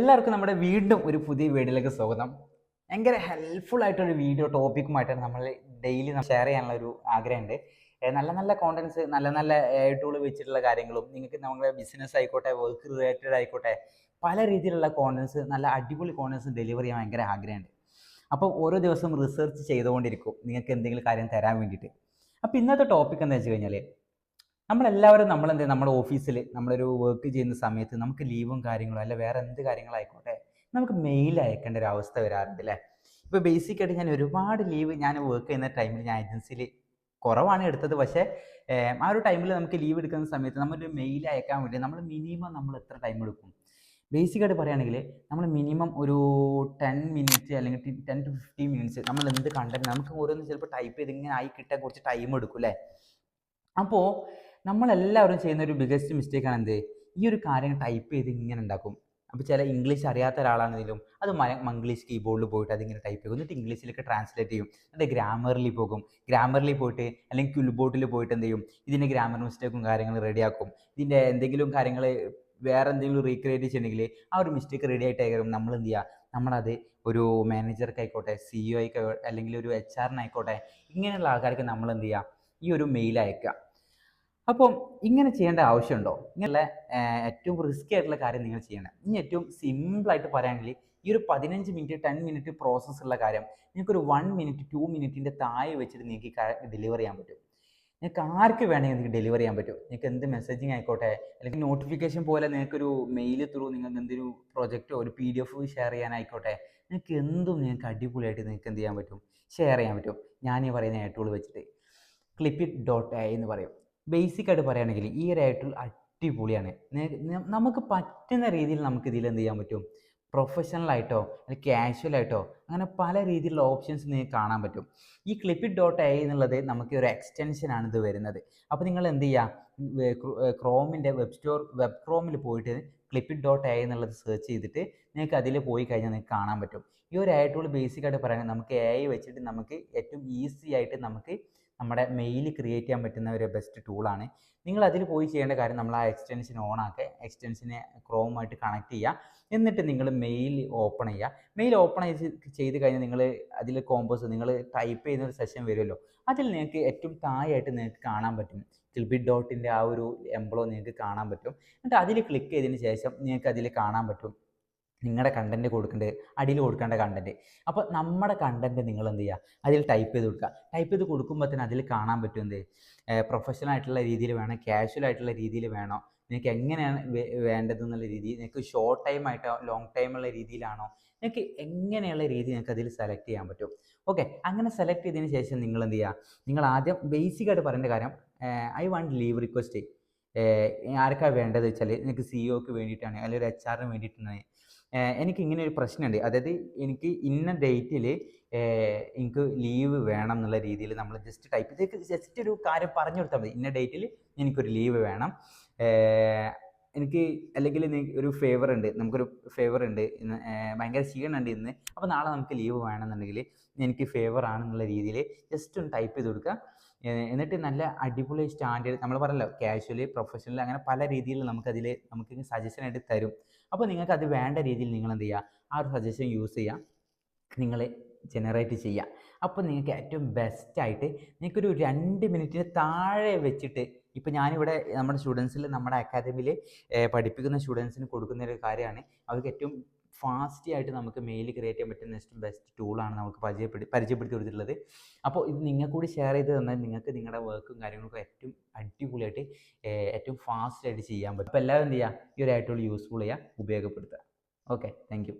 എല്ലാവർക്കും നമ്മുടെ വീണ്ടും ഒരു പുതിയ വീഡിയോയിലേക്ക് സ്വാഗതം. ഭയങ്കര ഹെൽപ്ഫുൾ ആയിട്ടൊരു വീഡിയോ ടോപ്പിക്കുമായിട്ടാണ് നമ്മൾ ഡെയിലി ഷെയർ ചെയ്യാനുള്ള ഒരു ആഗ്രഹമുണ്ട്. നല്ല നല്ല കോണ്ടന്റ്സ്, നല്ല നല്ല ടൂൾ വെച്ചിട്ടുള്ള കാര്യങ്ങളും, നിങ്ങൾക്ക് നമ്മുടെ ബിസിനസ് ആയിക്കോട്ടെ, വർക്ക് റിലേറ്റഡ് ആയിക്കോട്ടെ, പല രീതിയിലുള്ള കോണ്ടന്റ്സ്, നല്ല അടിപൊളി കോണ്ടന്റ്സ് ഡെലിവർ ചെയ്യാൻ ഭയങ്കര ആഗ്രഹമുണ്ട്. അപ്പോൾ ഓരോ ദിവസവും റിസർച്ച് ചെയ്തുകൊണ്ടിരിക്കും നിങ്ങൾക്ക് എന്തെങ്കിലും കാര്യം തരാൻ വേണ്ടിയിട്ട്. അപ്പോൾ ഇന്നത്തെ ടോപ്പിക് എന്താ വെച്ച് കഴിഞ്ഞാൽ, നമ്മളെല്ലാവരും നമ്മുടെ ഓഫീസിൽ നമ്മളൊരു വർക്ക് ചെയ്യുന്ന സമയത്ത് നമുക്ക് ലീവും കാര്യങ്ങളും അല്ല വേറെ എന്ത് കാര്യങ്ങളായിക്കോട്ടെ, നമുക്ക് മെയിൽ അയക്കേണ്ട ഒരു അവസ്ഥ വരാറുണ്ട് അല്ലേ. ഇപ്പോൾ ബേസിക്കായിട്ട് ഞാൻ ഒരുപാട് ലീവ് ഞാൻ വർക്ക് ചെയ്യുന്ന ടൈമിൽ ഞാൻ ഏജൻസിയിൽ കുറവാണ് എടുത്തത്. പക്ഷേ ആ ഒരു ടൈമിൽ നമുക്ക് ലീവ് എടുക്കുന്ന സമയത്ത് നമ്മളൊരു മെയിൽ അയക്കാൻ വേണ്ടി നമ്മൾ എത്ര ടൈം എടുക്കും? ബേസിക്കായിട്ട് പറയുകയാണെങ്കിൽ നമ്മൾ മിനിമം ഒരു 10 മിനിറ്റ് അല്ലെങ്കിൽ 10 to 15 മിനിറ്റ്സ് നമ്മൾ എന്ത് കണ്ടന്റ് നമുക്ക് ഓരോന്ന് ചിലപ്പോൾ ടൈപ്പ് ചെയ്ത് ഇങ്ങനെ ആയി കിട്ടാൻ കുറച്ച് ടൈം എടുക്കും അല്ലേ. അപ്പോൾ നമ്മളെല്ലാവരും ചെയ്യുന്ന ഒരു ബിഗസ്റ്റ് മിസ്റ്റേക്കാണ് എന്ത്, ഈ ഒരു കാര്യം ടൈപ്പ് ചെയ്ത് ഇങ്ങനെ ഉണ്ടാക്കും. അപ്പോൾ ചില ഇംഗ്ലീഷ് അറിയാത്ത ഒരാളാണെങ്കിലും അത് മംഗ്ലീഷ് കീബോർഡിൽ പോയിട്ട് അതിങ്ങനെ ടൈപ്പ് ചെയ്യും, എന്നിട്ട് ഇംഗ്ലീഷിലേക്ക് ട്രാൻസ്ലേറ്റ് ചെയ്യും, എന്നിട്ട് ഗ്രാമറിൽ പോകും. ഗ്രാമറിൽ പോയിട്ട് അല്ലെങ്കിൽ ക്യൂബോർഡിൽ പോയിട്ട് എന്ത് ചെയ്യും, ഇതിൻ്റെ ഗ്രാമർ മിസ്റ്റേക്കും കാര്യങ്ങളും റെഡിയാക്കും. ഇതിൻ്റെ എന്തെങ്കിലും കാര്യങ്ങൾ വേറെ എന്തെങ്കിലും റീക്രിയേറ്റ് ചെയ്യണമെങ്കിൽ ആ ഒരു മിസ്റ്റേക്ക് റെഡി ആയിട്ടായിരിക്കും നമ്മൾ എന്ത് ചെയ്യുക, നമ്മളത് ഒരു മാനേജർക്കായിക്കോട്ടെ, CEO ആയിക്കോട്ടെ, അല്ലെങ്കിൽ ഒരു HR ഇങ്ങനെയുള്ള ആൾക്കാർക്ക് നമ്മൾ എന്ത് ചെയ്യുക, ഈ ഒരു മെയിൽ അയക്കുക. അപ്പം ഇങ്ങനെ ചെയ്യേണ്ട ആവശ്യമുണ്ടോ? ഇങ്ങനെയുള്ള ഏറ്റവും റിസ്കി ആയിട്ടുള്ള കാര്യം നിങ്ങൾ ചെയ്യണം. ഇനി ഏറ്റവും സിമ്പിളായിട്ട് പറയുകയാണെങ്കിൽ ഈ ഒരു 15 മിനിറ്റ് 10 മിനിറ്റ് പ്രോസസ്സ് ഉള്ള കാര്യം നിങ്ങൾക്കൊരു 1 മിനിറ്റ് 2 മിനിറ്റിൻ്റെ താഴെ വെച്ചിട്ട് നിങ്ങൾക്ക് ഡെലിവർ ചെയ്യാൻ പറ്റും. നിങ്ങൾക്ക് ആർക്ക് വേണമെങ്കിൽ നിങ്ങൾക്ക് ഡെലിവർ ചെയ്യാൻ പറ്റും. നിങ്ങൾക്ക് എന്ത് മെസ്സേജിങ് ആയിക്കോട്ടെ, അല്ലെങ്കിൽ നോട്ടിഫിക്കേഷൻ പോലെ നിങ്ങൾക്കൊരു മെയിൽ ത്രൂ നിങ്ങൾക്ക് എന്തൊരു പ്രൊജക്റ്റോ ഒരു PDF ഷെയർ ചെയ്യാനായിക്കോട്ടെ, നിങ്ങൾക്ക് എന്തും നിങ്ങൾക്ക് അടിപൊളിയായിട്ട് നിങ്ങൾക്ക് എന്ത് ചെയ്യാൻ പറ്റും, ഷെയർ ചെയ്യാൻ പറ്റും. ഞാൻ ഈ പറയുന്ന ടൂൾ വെച്ചിട്ട് clipit.ai എന്ന് പറയും. ബേസിക്കായിട്ട് പറയുകയാണെങ്കിൽ ഈ ഒരു ടൂൾ അടിപൊളിയാണ്. നമുക്ക് പറ്റുന്ന രീതിയിൽ നമുക്ക് ഇതിൽ എന്ത് ചെയ്യാൻ പറ്റും, പ്രൊഫഷണലായിട്ടോ അല്ലെങ്കിൽ കാഷ്വലായിട്ടോ അങ്ങനെ പല രീതിയിലുള്ള ഓപ്ഷൻസ് നിങ്ങൾക്ക് കാണാൻ പറ്റും. ഈ clipit.ai എന്നുള്ളത് നമുക്ക് ഒരു എക്സ്റ്റൻഷനാണ് ഇത് വരുന്നത്. അപ്പോൾ നിങ്ങൾ എന്ത് ചെയ്യുക, ക്രോമിൻ്റെ വെബ് ക്രോമിൽ പോയിട്ട് clipit.ai എന്നുള്ളത് സെർച്ച് ചെയ്തിട്ട് നിങ്ങൾക്ക് അതിൽ പോയി കഴിഞ്ഞാൽ നിങ്ങൾക്ക് കാണാൻ പറ്റും. ഈ ഒരു ടൂൾ ബേസിക്കായിട്ട് പറയുന്നത് നമുക്ക് AI വെച്ചിട്ട് നമുക്ക് ഏറ്റവും ഈസി ആയിട്ട് നമുക്ക് നമ്മുടെ മെയിൽ ക്രിയേറ്റ് ചെയ്യാൻ പറ്റുന്ന ഒരു ബെസ്റ്റ് ടൂളാണ്. നിങ്ങൾ അതിൽ പോയി ചെയ്യേണ്ട കാര്യം, നമ്മൾ ആ എക്സ്റ്റൻഷൻ ഓൺ ആക്കുക, എക്സ്റ്റൻഷനെ ക്രോമായിട്ട് കണക്ട് ചെയ്യുക, എന്നിട്ട് നിങ്ങൾ മെയിൽ ഓപ്പൺ ചെയ്യുക. മെയിൽ ഓപ്പൺ ചെയ്ത് കഴിഞ്ഞാൽ നിങ്ങൾ അതിൽ കോമ്പോസ് നിങ്ങൾ ടൈപ്പ് ചെയ്യുന്ന ഒരു സെഷൻ വരുമല്ലോ, അതിൽ നിങ്ങൾക്ക് ഏറ്റവും താഴെയായിട്ട് നിങ്ങൾക്ക് കാണാൻ പറ്റും clipit.ൻ്റെ ആ ഒരു എംബ്ലോ നിങ്ങൾക്ക് കാണാൻ പറ്റും. എന്നിട്ട് അതിൽ ക്ലിക്ക് ചെയ്തതിന് ശേഷം നിങ്ങൾക്ക് അതിൽ കാണാൻ പറ്റും നിങ്ങളുടെ കണ്ടൻറ്റ് കൊടുക്കേണ്ടത്, അടിയിൽ കൊടുക്കേണ്ട കണ്ടൻറ്റ്. അപ്പോൾ നമ്മുടെ കണ്ടൻറ്റ് നിങ്ങൾ എന്ത് ചെയ്യുക, അതിൽ ടൈപ്പ് ചെയ്ത് കൊടുക്കുക. ടൈപ്പ് ചെയ്ത് കൊടുക്കുമ്പോൾ തന്നെ അതിൽ കാണാൻ പറ്റും എന്ത്, പ്രൊഫഷണൽ ആയിട്ടുള്ള രീതിയിൽ വേണം, കാഷ്വൽ ആയിട്ടുള്ള രീതിയിൽ വേണോ, നിങ്ങൾക്ക് എങ്ങനെയാണ് വേണ്ടതെന്നുള്ള രീതി, നിങ്ങൾക്ക് ഷോർട്ട് ടൈം ആയിട്ടോ ലോങ് ടൈമുള്ള രീതിയിലാണോ, നിങ്ങൾക്ക് എങ്ങനെയുള്ള രീതി നിങ്ങൾക്ക് അതിൽ സെലക്ട് ചെയ്യാൻ പറ്റും. ഓക്കെ, അങ്ങനെ സെലക്ട് ചെയ്തതിന് ശേഷം നിങ്ങൾ എന്ത് ചെയ്യുക, നിങ്ങൾ ആദ്യം ബേസിക്കായിട്ട് പറയേണ്ട കാര്യം, ഐ വാണ്ട് ലീവ് റിക്വസ്റ്റ്. ആർക്കാണ് വേണ്ടത് വെച്ചാൽ നിങ്ങൾക്ക് CEOക്ക് വേണ്ടിയിട്ടാണ് അല്ലെങ്കിൽ ഒരു HR വേണ്ടിയിട്ടാണ്. എനിക്ക് ഇങ്ങനെ ഒരു പ്രശ്നമുണ്ട്, അതായത് എനിക്ക് ഇന്ന ഡേറ്റിൽ എനിക്ക് ലീവ് വേണം എന്നുള്ള രീതിയിൽ നമ്മൾ ജസ്റ്റ് ടൈപ്പ് ചെയ്ത് ജസ്റ്റ് ഒരു കാര്യം പറഞ്ഞു കൊടുത്താൽ മതി, ഇന്ന ഡേറ്റിൽ എനിക്കൊരു ലീവ് വേണം, എനിക്ക് അല്ലെങ്കിൽ ഒരു ഫേവർ ഉണ്ട്, നമുക്കൊരു ഫേവർ ഉണ്ട് ഇന്ന്, ഭയങ്കര ക്ഷീണമുണ്ട് ഇന്ന്, അപ്പോൾ നാളെ നമുക്ക് ലീവ് വേണമെന്നുണ്ടെങ്കിൽ എനിക്ക് ഫേവർ ആണെന്നുള്ള രീതിയിൽ ജസ്റ്റ് ഒന്ന് ടൈപ്പ് ചെയ്ത് കൊടുക്കുക. എന്നിട്ട് നല്ല അടിപൊളി സ്റ്റാൻഡേർഡ്, നമ്മൾ പറയല്ലോ കാഷ്വലി പ്രൊഫഷണൽ അങ്ങനെ പല രീതിയിൽ നമുക്ക് സജഷൻ ആയിട്ട് തരും. അപ്പോൾ നിങ്ങൾക്ക് അത് വേണ്ട രീതിയിൽ നിങ്ങൾ എന്ത് ചെയ്യുക, ആ ഒരു സജഷൻ യൂസ് ചെയ്യുക, നിങ്ങൾ ജനറേറ്റ് ചെയ്യുക. അപ്പോൾ നിങ്ങൾക്ക് ഏറ്റവും ബെസ്റ്റായിട്ട് നിങ്ങൾക്കൊരു 2 മിനിറ്റിന് താഴെ വെച്ചിട്ട്, ഇപ്പോൾ ഞാനിവിടെ നമ്മുടെ സ്റ്റുഡൻസിൽ നമ്മുടെ അക്കാദമിയിൽ പഠിപ്പിക്കുന്ന സ്റ്റുഡൻസിന് കൊടുക്കുന്ന ഒരു കാര്യമാണ്, അവർക്ക് ഏറ്റവും ഫാസ്റ്റ് ആയിട്ട് നമുക്ക് മെയിൽ ക്രിയേറ്റ് ചെയ്യാൻ പറ്റുന്ന ഏറ്റവും ബെസ്റ്റ് ടൂളാണ് നമുക്ക് പരിചയപ്പെടുത്തി കൊടുത്തിട്ടുള്ളത്. അപ്പോൾ ഇത് നിങ്ങൾക്ക് കൂടി ഷെയർ ചെയ്ത് തന്നാൽ നിങ്ങൾക്ക് നിങ്ങളുടെ വർക്കും കാര്യങ്ങളൊക്കെ ഏറ്റവും അടിപൊളിയായിട്ട് ഏറ്റവും ഫാസ്റ്റായിട്ട് ചെയ്യാൻ പറ്റും. അപ്പോൾ എല്ലാവരും എന്ത് ചെയ്യുക, ഈ ഒരു ടൂൾ യൂസ്ഫുൾ ചെയ്യുക, ഉപയോഗപ്പെടുത്തുക. Okay, thank U.